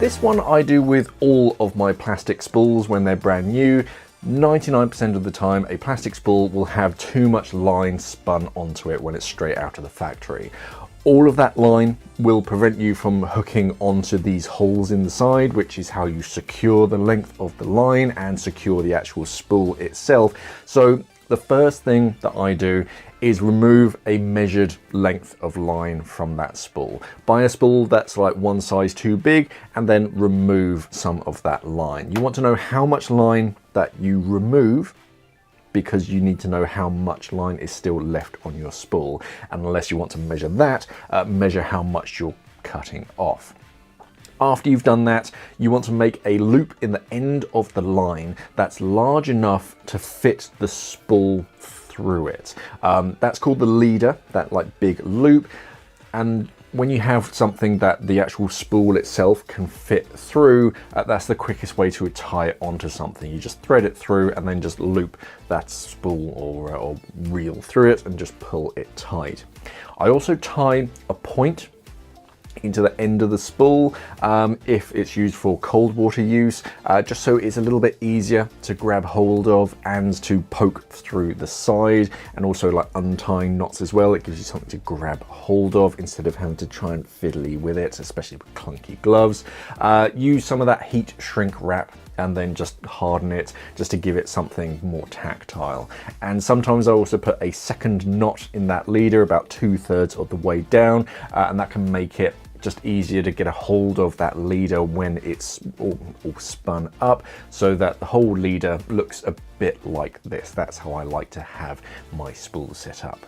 This one I do with all of my plastic spools when they're brand new. 99% of the time, a plastic spool will have too much line spun onto it when it's straight out of the factory. All of that line will prevent you from hooking onto these holes in the side, which is how you secure the length of the line and secure the actual spool itself. So the first thing that I do is remove a measured length of line from that spool. Buy a spool that's like one size too big and then remove some of that line. You want to know how much line that you remove because you need to know how much line is still left on your spool. And unless you want to measure that, measure how much you're cutting off. After you've done that, you want to make a loop in the end of the line that's large enough to fit the spool through it. That's called the leader, that like big loop. And when you have something that the actual spool itself can fit through, that's the quickest way to tie it onto something. You just thread it through and then just loop that spool or reel through it and just pull it tight. I also tie a point into the end of the spool if it's used for cold water use, just so it's a little bit easier to grab hold of and to poke through the side, and also like untying knots as well. It gives you something to grab hold of instead of having to try and fiddly with it, especially with clunky gloves. Use some of that heat shrink wrap and then just harden it just to give it something more tactile. And sometimes I also put a second knot in that leader about 2/3 of the way down, and that can make it just easier to get a hold of that leader when it's all spun up, so that the whole leader looks a bit like this. That's how I like to have my spool set up.